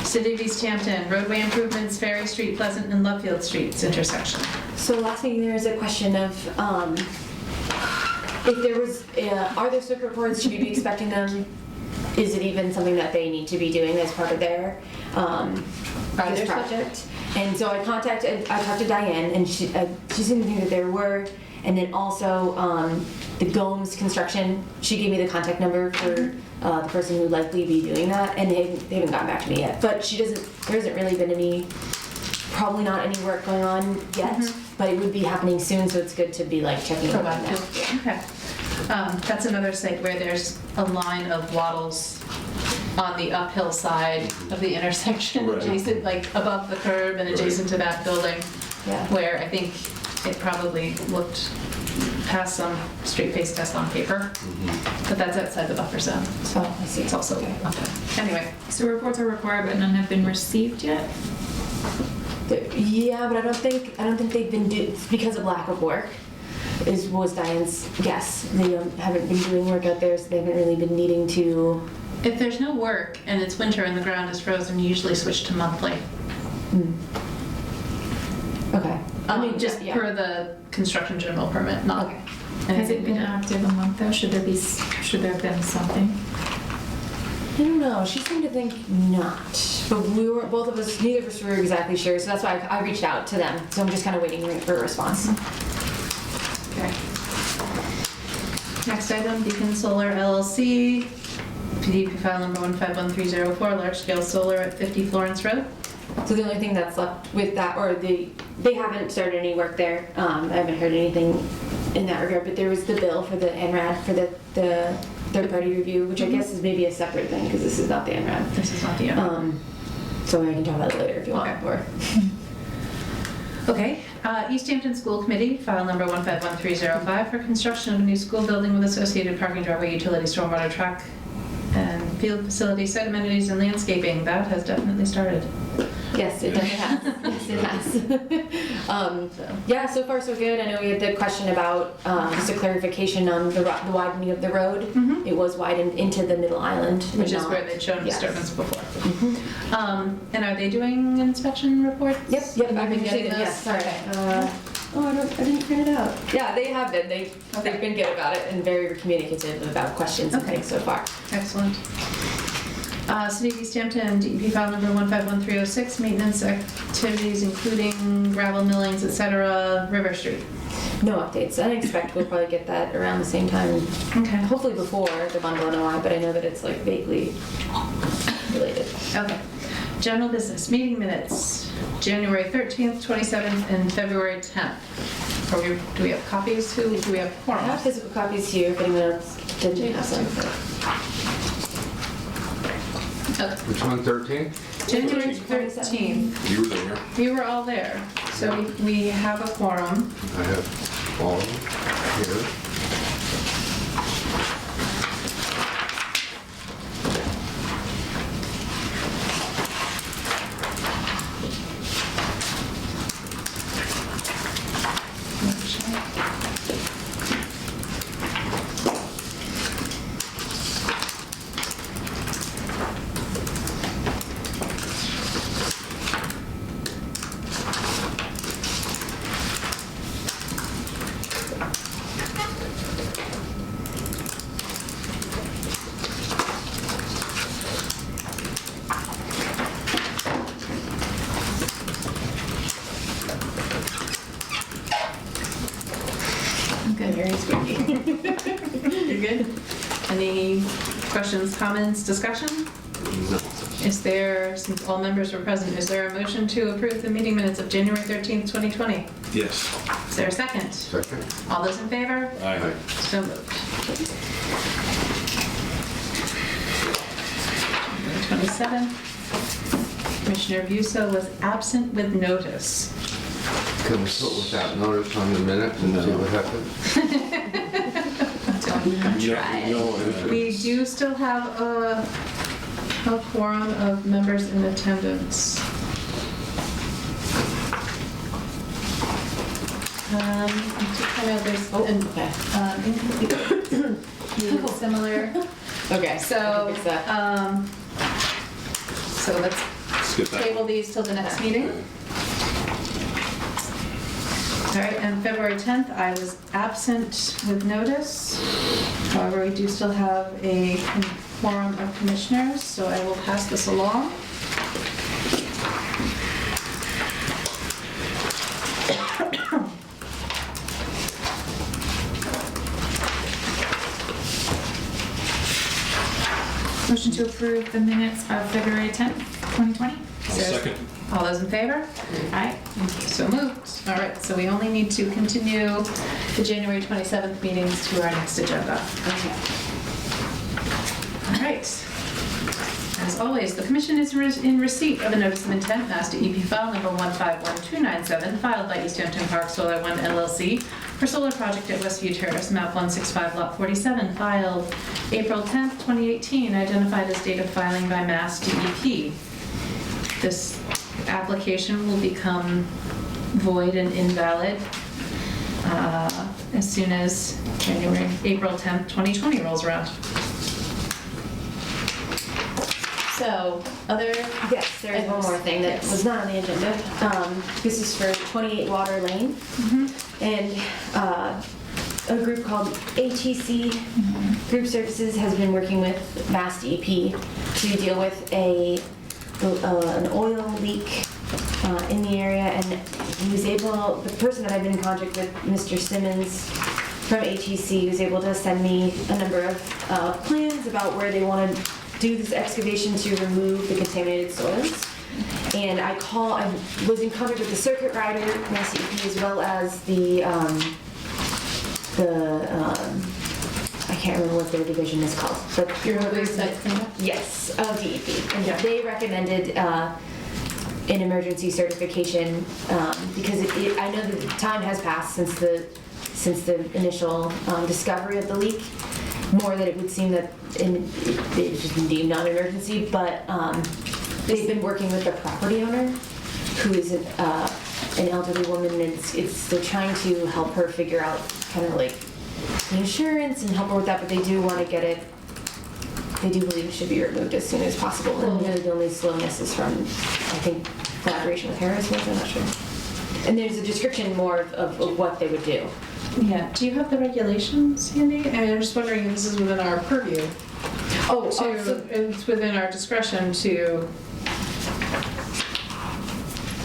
City of Easthampton, roadway improvements, Ferry Street, Pleasant and Lovefield Streets intersection. So last meeting there was a question of if there was, are there circuit boards? Should we be expecting them? Is it even something that they need to be doing as part of their this there project? And so I talked to Diane, and she seemed to think that there were. And then also the Gomes Construction, she gave me the contact number for the person who would likely be doing that, and they haven't gotten back to me yet. But there hasn't really been probably not any work going on yet, but it would be happening soon, so it's good to be like checking in on that. Proactive. Okay. That's another site where there's a line of wattles on the uphill side of the intersection, Right. adjacent, like above the curb and adjacent to that building, Yeah. where I think it probably looked past some straight face test on paper, but that's outside the buffer zone. So I see. It's also uphill. Anyway, So reports are required, but none have been received yet? Yeah, but I don't think they've been it's because of lack of work. Was Diane's guess. They haven't been doing work out there, so they haven't really been needing to. if there's no work and it's winter and the ground is frozen, you usually switch to monthly. Okay. Just yeah. per the construction general permit, not. Okay. Has it been active a month though? Should there have been something? I don't know. She seemed to think not. But both of us, neither of us were exactly sure, so that's why I reached out to them. So I'm just kind of waiting for a response. Okay. Next item, Beacon Solar LLC, PDP file number 151304, large scale solar at 50 Florence Road. So the only thing that's left with that, or they haven't started any work there. I haven't heard anything in that regard, but there was the bill for the NRAD, for the third-party review, which I guess is maybe a separate thing, because this is not the NRAD. This is not the NRAD. So I can talk about it later if you want. Okay. Okay, Easthampton School Committee, file number 151305, for construction of a new school building with associated parking, driveway, utility, stormwater, track, and field facility, site amenities, and landscaping. That has definitely started. Yes, it definitely has. Yes, it has. Yeah, so far so good. I know we had the question about just a clarification on the widening of the road. Mhm. It was widened into the middle island. Which and is not- where they'd shown Yes. disturbance before. Mhm. And are they doing inspection reports? Yep, Have you I've been been getting getting those? yes, sorry. Okay. I didn't print it out. Yeah, they have been. They've Okay. been good about it and very communicative about questions and Okay. things so far. Excellent. City of Easthampton, DEP file number 151306, maintenance activities including gravel millings, etc., River Street. No updates. I expect we'll probably get that around the same time. Okay. Hopefully before the bundle NOI, but I know that it's like vaguely related. Okay. General business, meeting minutes, January 13th, 27th, and February 10th. Do we have copies? Do we have I quorum? have physical copies here if anyone else didn't have some. Okay. Which one, 13? January 13th. You were there. We were all there, so we have a quorum. I have all of them here. Good, very squeaky. You're good? Any questions, comments, discussion? No. Is there, since all members were present, is there a motion to approve the meeting minutes of January 13th, 2020? Yes. Is there a second? Second? All those in favor? Aye. So moved. January 27th. Commissioner Busso was absent with notice. Can we put without notice on the minutes and see what happens? Don't even try it. We do still have a quorum of members in attendance. To kind of, there's Okay. similar. Okay. So, Fix that. so let's Skip that. table these till the next meeting. All right, and February 10th, I was absent with notice. However, we do still have a quorum of commissioners, so I will pass this along. Motion to approve the minutes of February 10th, 2020? I'll second. All those in favor? Aye. So moved. All right, so we only need to continue the January 27th meetings to our next agenda. Okay. All right. As always, the commission is in receipt of a notice of intent, Mass DEP file number 151297, filed by Easthampton Park Solar 1 LLC for solar project at Westview Terrace, map 165, lot 47, filed April 10th, 2018, identified as date of filing by Mass DEP. This application will become void and invalid as soon as April 10th, 2020 rolls around. So, other, Yes, there is one more thing that Yes. was not on the agenda. This is for 28 Water Lane. And a group called ATC Group Services has been working with Mass DEP to deal with a an oil leak in the area, and the person that I've been in contact with, Mr. Simmons from HEC, was able to send me a number of plans about where they want to do this excavation to remove the contaminated soils. And I was in contact with the circuit rider, Mass DEP, as well as I can't remember what their division is called. But Bureau of Waste Cleanup? Yes, of DEP. And they recommended an emergency certification because I know that time has passed since the initial discovery of the leak. More that it would seem that it's just deemed non-emergency, but they've been working with the property owner, who is an elderly woman, and they're trying to help her figure out kind of like the insurance and help her with that, but they do want to get it. They do believe it should be removed as soon as possible. And really the only slowness is from, I think, collaboration with Harris, I'm not sure. And there's a description more of what they would do. Yeah. Do you have the regulations handy? I'm just wondering if this is within our purview. It's within our discretion to.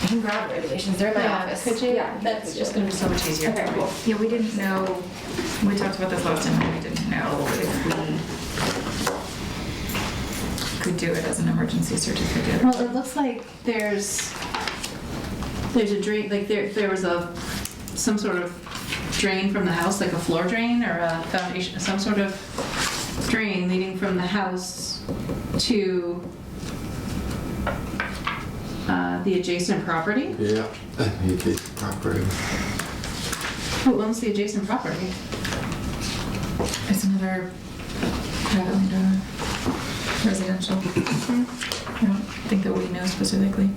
I can grab regulations. They're in my office. Could you? Yeah, That's just going to be so much easier. Okay, cool. Yeah, we didn't know, we talked about this last time, and we didn't know if we could do it as an emergency certificate. Well, it looks like there's a drain, like there was some sort of drain from the house, like a floor drain or a foundation, some sort of drain leading from the house to the adjacent property. Yeah, the adjacent property. Who owns the adjacent property? It's another private residential. I don't think that we know specifically.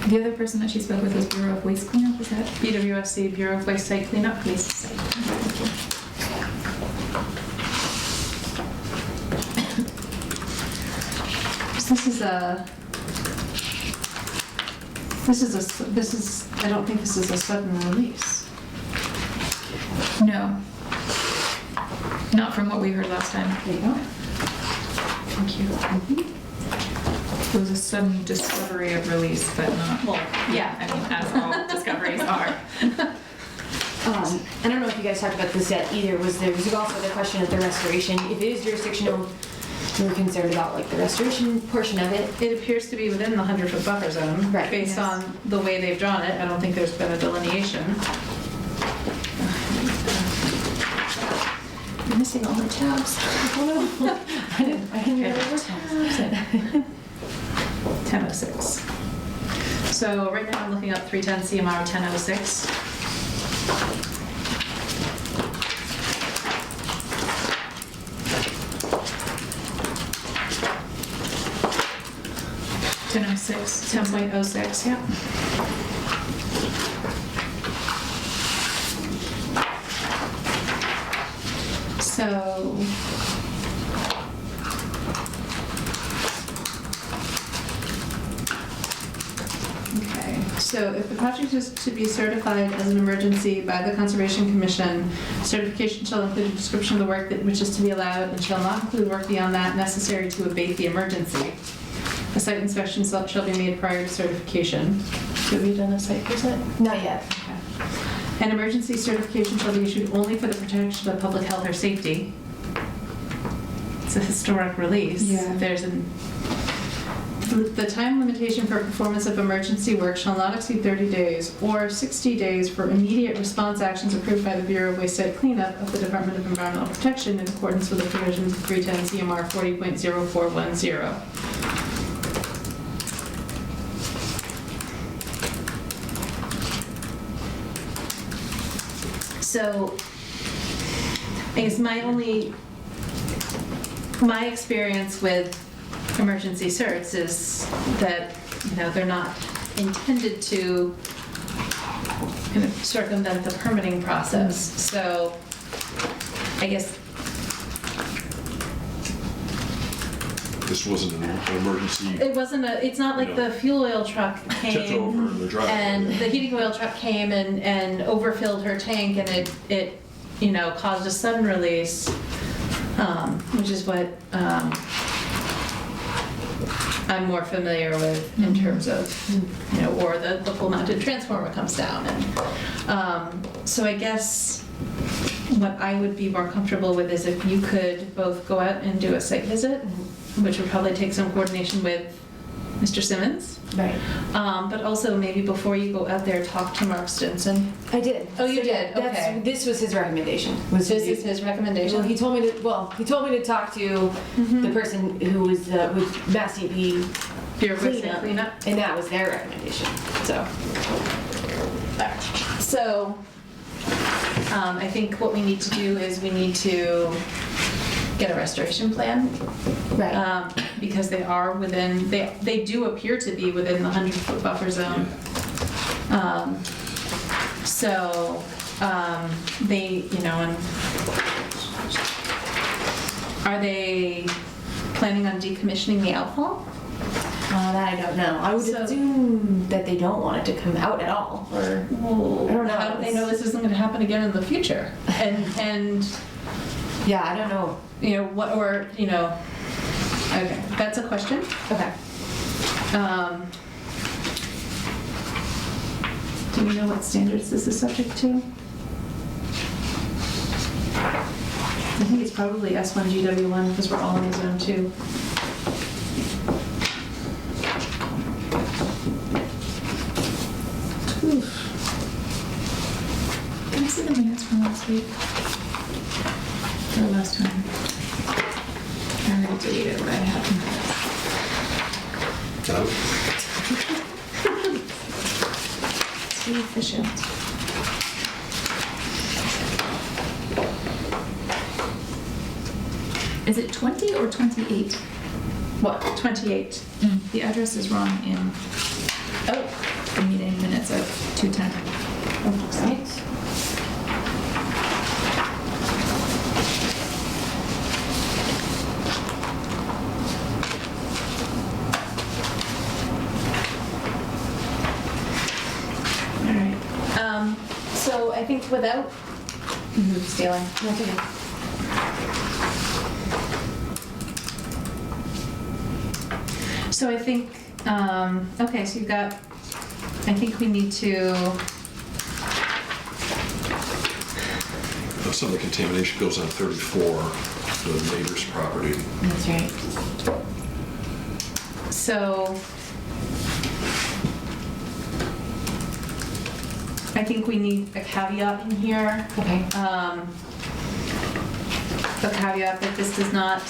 The other person that she spoke with was Bureau of Waste Cleanup, is that? BWSC, Bureau of Waste Site Cleanup, Waste Site. I don't think this is a sudden release. No. Not from what we heard last time. There you go. Thank you. It was a sudden discovery of release, but not, Well, yeah. I mean, as all discoveries are. I don't know if you guys talked about this yet either. There was also the question of the restoration. If it is jurisdictional, we were concerned about like the restoration portion of it. It appears to be within the 100-foot buffer zone, Right, based yes. on the way they've drawn it. I don't think there's been a delineation. I'm missing all my tabs. I didn't know there were tabs. 1006. So right now I'm looking up 310 CMR 1006. $10.06. 10.06, yeah. So okay, so if the project is to be certified as an emergency by the Conservation Commission, certification shall include a description of the work which is to be allowed and shall not include work beyond that necessary to abate the emergency. A site inspection shall be made prior to certification. Have you done a site visit? Not yet. Okay. An emergency certification shall be issued only for the protection of public health or safety. It's a historic release. Yeah. The time limitation for performance of emergency work shall not exceed 30 days or 60 days for immediate response actions approved by the Bureau of Waste Site Cleanup of the Department of Environmental Protection in accordance with the provisions of 310 CMR 40.0410. So, I guess my experience with emergency certs is that, they're not intended to kind of circumvent the permitting process. So, I guess This wasn't an emergency. it's not like the fuel oil truck Tipped over in the came driveway. and the heating oil truck came and overfilled her tank and it caused a sudden release. which is what I'm more familiar with in terms of, or the full mounted transformer comes down. And so I guess what I would be more comfortable with is if you could both go out and do a site visit, which would probably take some coordination with Mr. Simmons. Right. But also maybe before you go out there, talk to Mark Stinson. I did. Oh, you did? Okay. This was his recommendation. This is his recommendation? Well, he told me to talk to the person who was with Mass DEP Bureau of Cleanup. and that was their recommendation. So. So, I think what we need to do is we need to get a restoration plan. Right. Because they are within, they do appear to be within the 100-foot buffer zone. So, they, and are they planning on decommissioning the outfall? That I don't know. I would assume that they don't want it to come out at all. Or Well, I don't know. How do they know this isn't going to happen again in the future? And yeah, I don't know. Okay, that's a question. Okay. Do we know what standards this is subject to? I think it's probably S1 GW1 because we're all in zone 2. Can I see the minutes from last week? Or last time? I'm gonna delete it, but I have to be efficient. Is it 20 or 28? What, 28? The address is wrong in the meeting minutes of 210. Right. All right. So I think without stealing. That's okay. So I think, okay, so you've got, I think we need to, Some of the contamination goes on 34, the neighbor's property. That's right. so I think we need a caveat in here. Okay. A caveat that this does not,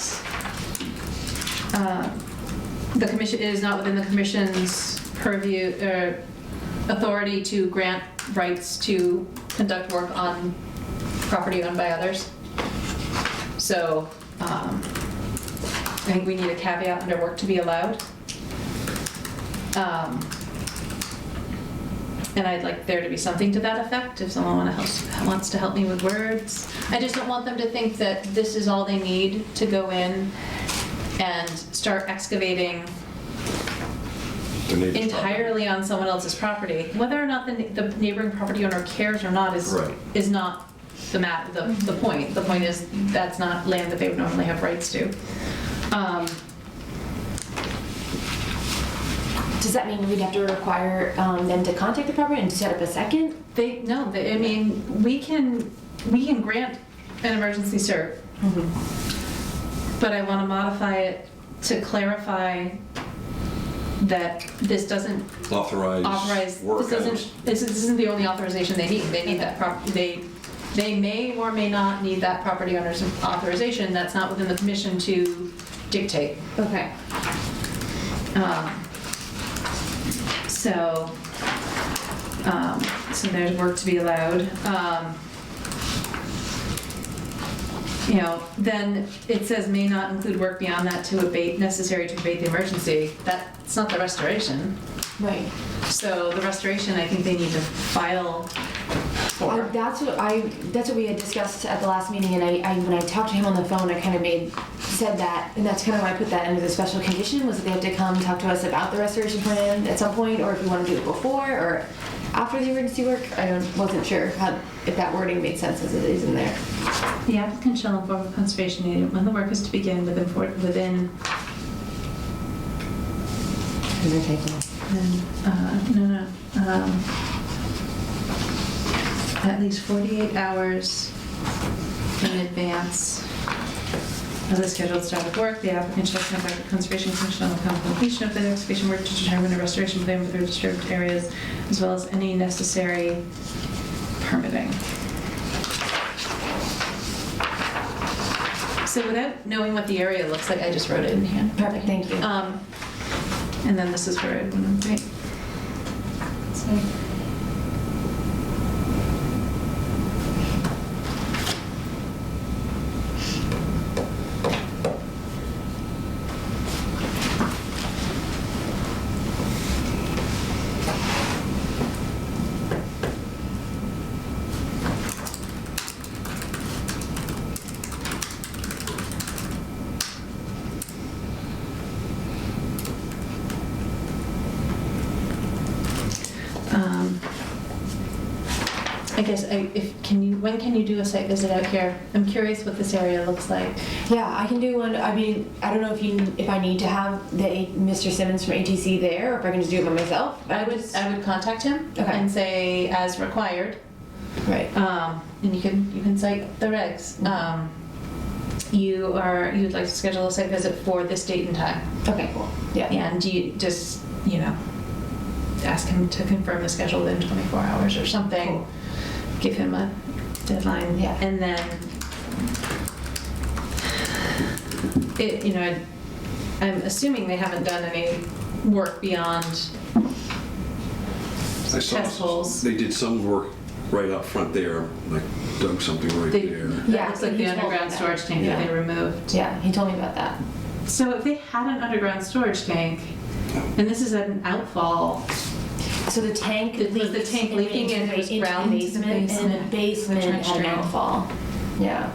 the commission, it is not within the commission's purview, authority to grant rights to conduct work on property owned by others. So, I think we need a caveat under work to be allowed. And I'd like there to be something to that effect, if someone wants to help me with words. I just don't want them to think that this is all they need to go in and start excavating The neighbor's entirely on someone else's property. Whether or not the neighboring property owner cares or not is not the point. The point is that's not land that they would normally have rights to. Does that mean we'd have to require them to contact the property and set up a second? I mean, we can grant an emergency cert, but I want to modify it to clarify that this doesn't authorize work this isn't the only authorization they need. They need that property. They may or may not need that property owner's authorization. That's not within the commission to dictate. Okay. So there's work to be allowed. Then it says may not include work beyond that necessary to abate the emergency. That's not the restoration. Right. So the restoration, I think they need to file for. That's what we had discussed at the last meeting, and I when I talked to him on the phone, I kind of made said that, and that's kind of why I put that into the special condition, was that they have to come talk to us about the restoration plan at some point, or if we want to do it before or after the emergency work. Wasn't sure if that wording made sense as it is in there. The applicant shall inform the conservation agent when the work is to begin within at least 48 hours in advance of the scheduled start of work. The applicant shall contact the Conservation Commission on the completion of the excavation work to determine the restoration plan for the disturbed areas, as well as any necessary permitting. So without knowing what the area looks like, I just wrote it in hand. Perfect, thank you. And then this is where it went, right? So. I guess when can you do a site visit out here? I'm curious what this area looks like. Yeah, I can do one. I mean, I don't know if I need to have Mr. Simmons from ATC there, or if I can just do it by myself. I would contact him Okay. and say as required. Right. And you can cite the regs. You'd like to schedule a site visit for this date and time. Okay, cool. Yeah. And you just, ask him to confirm the schedule within 24 hours or something. Cool. Give him a deadline. Yeah. And then, I'm assuming they haven't done any work beyond I saw test holes. they did some work right up front there, like dug something right They- there. Yeah, It's like he the told me underground that. storage tank that Yeah. they removed. Yeah, he told me about that. So if they had an underground storage tank, and this is an outfall, So the tank Was the leaks tank leaking and it was into ground the into the basement, and basement? the basement The trench had an drain. outfall. Yeah.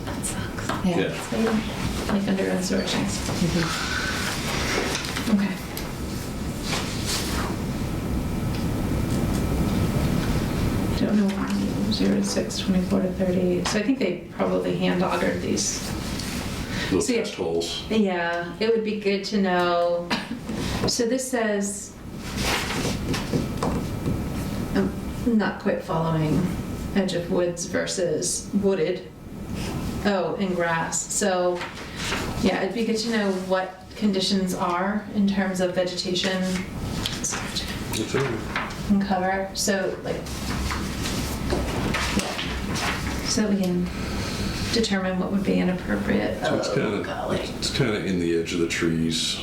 that sucks. Yeah. Like underground storage tanks. Mm-hmm. Okay. Don't know why, 0 to 6, 24 to 38. So I think they probably hand augured these. Little So, yeah. test holes. Yeah, it would be good to know. So this says, I'm not quite following edge of woods versus wooded. Oh, and grass. So, yeah, it'd be good to know what conditions are in terms of vegetation That's all right. and cover. So, so we can determine what would be an appropriate. So it's kind of in the edge of the trees.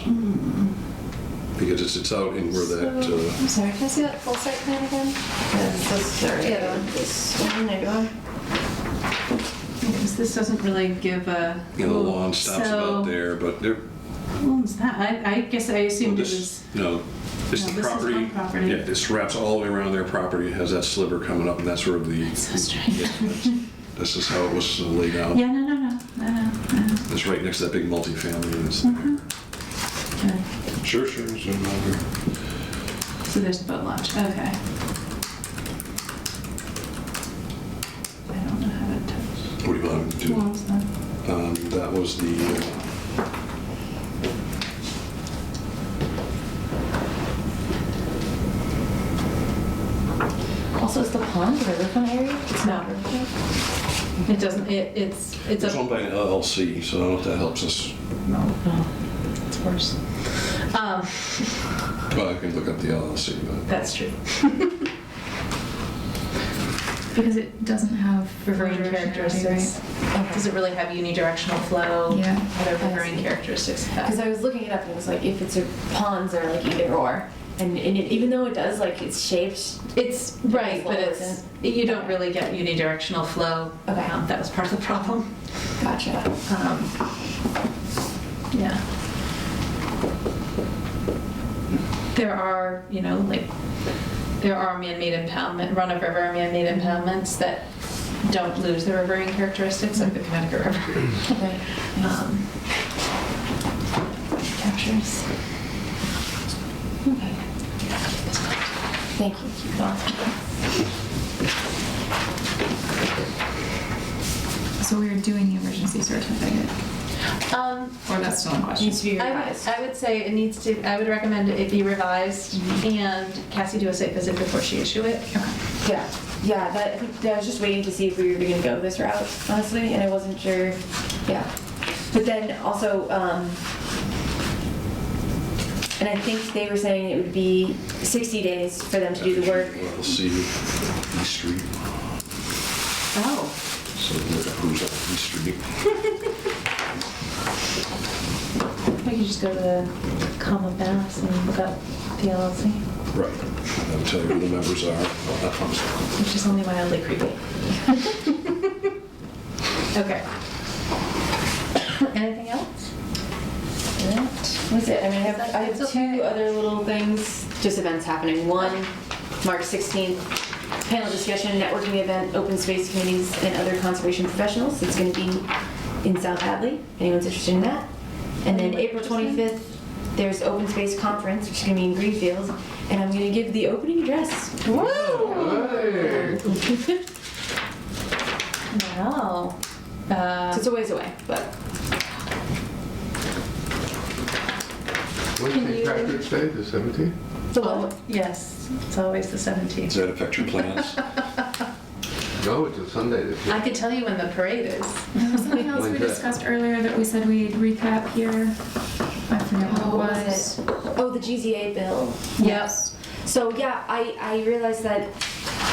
Because it's out in where that, I'm sorry, can I see that full site plan again? Yeah. This one, there you are. Because this doesn't really give a. the lawn stops So, about there, but there, Who owns that? I guess I assumed it was. this is No, the this is property. one property. Yeah, this wraps all the way around their property, has that sliver coming up, and that's where the. It's so strange. Yeah, this is how it was laid out. Yeah, no. It's right next to that big multifamily. And it's Okay. Sure. So, So there's the boat launch. Okay. I don't know how to touch. what do you want to Who do? owns that? That was the. Also, is the pond a riverfront area? It's No. not riverfront? It doesn't. It's It's a. owned by an LLC, so I don't know if that helps us. No, No. it's worse. Well, I can look up the LLC, but. That's true. Because it doesn't have Riverine riverine characteristics. Okay. Does it really have unidirectional flow? Yeah. What are I riverine see. characteristics Because have? I was looking it up and it was like, if it's a ponds are like either or. And even though it does, like, it's shaped. It's right, but flow it's you don't really get unidirectional flow. Okay. That was part of the problem. Gotcha. Yeah. There are, there are man-made impoundment, run-of-river man-made impoundments that don't lose the rivering characteristics of the Connecticut River. Okay. Captures. Okay. Thank you. Keep it on. So we are doing the emergency certificate, or that's still in question? Needs to be revised. I would say it needs to, I would recommend it be revised and Cassie do a site visit before she issue it. Yeah, yeah. I think I was just waiting to see if we were going to go this route, honestly, and I wasn't sure. Yeah, but then also, and I think they were saying it would be 60 days for them to do the work. We'll see East Street. Oh. So look at who's on East Street. We could just go to the Common Bass and look up PLLC, Right. That'll tell you who the members are, all that fun stuff. which is only mildly creepy. Okay. Anything else? That was it. I mean, I have It's two okay. other little things, just events happening. One, March 16th, panel discussion, networking event, open space committees, and other conservation professionals. It's going to be in South Hadley. Anyone's interested in that? And then April 25th, there's open space conference, which is going to be in Greenfield, and I'm going to give the opening address. Woo! Hey. Wow. So it's a ways away, but When's St. Patrick's Day, the 17th? it's a lot. Yes, it's always the 17th. Does that affect your plans? No, it's a Sunday this year. I could tell you when the parade is. There was something else we When's that? discussed earlier that we said we'd recap here. I forget what it was. Oh, the GZA bill. Yes. So yeah, I realized that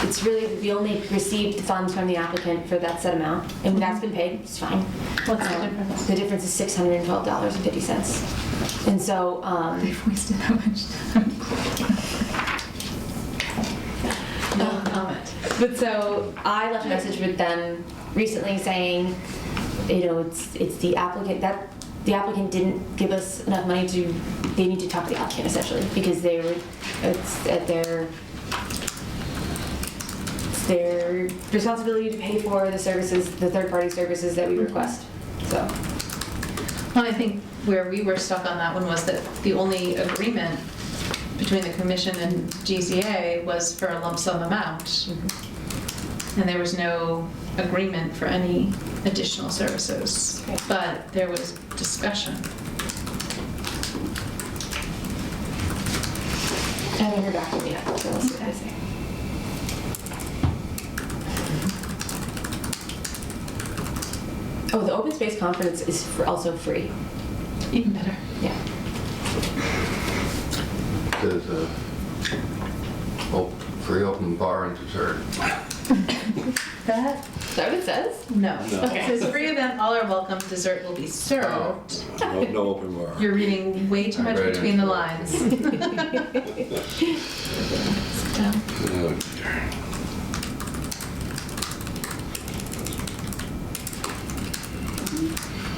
it's really, we only received the funds from the applicant for that set amount, and that's been paid, it's fine. What's the difference? The difference is $612.50. And so, They've wasted that much time. No comment. but so I left a message with them recently saying, you know, it's the applicant, that the applicant didn't give us enough money to, they need to talk to the applicant essentially, because they were, it's at their responsibility to pay for the services, the third-party services that we request. So, Well, I think where we were stuck on that one was that the only agreement between the commission and GZA was for a lump sum amount. And there was no agreement for any additional services, but there was discussion. I haven't heard back from them yet, so we'll see what they say. Oh, the open space conference is also free. Even better. Yeah. There's a free open bar and dessert. That? Is that what it says? No. No. It says free event, all are welcome, dessert will be served. No open bar. You're reading way too I much read it. between the lines. Oh, dear.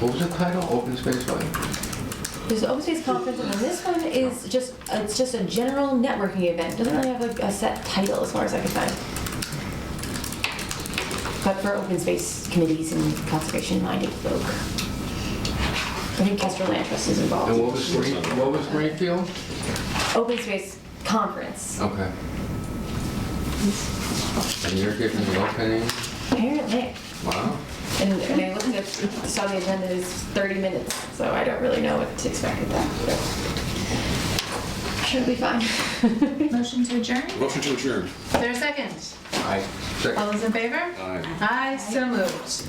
What was the title? Open Space Life? There's the open space conference, and then this one is just, it's just a general networking event. Doesn't really have like a set title as far as I can find. But for open space committees and conservation-minded folk. I think Kestrel Land Trust is involved. And what was Greenfield? Open space conference. Okay. And you're giving the opening? Apparently. Wow. And I looked at, saw the agenda is 30 minutes, so I don't really know what to expect with that. But I'm sure it'll be fine. Motion to adjourn? Motion to adjourn. Is there a second? I second. All those in favor? Aye. Aye, so moved.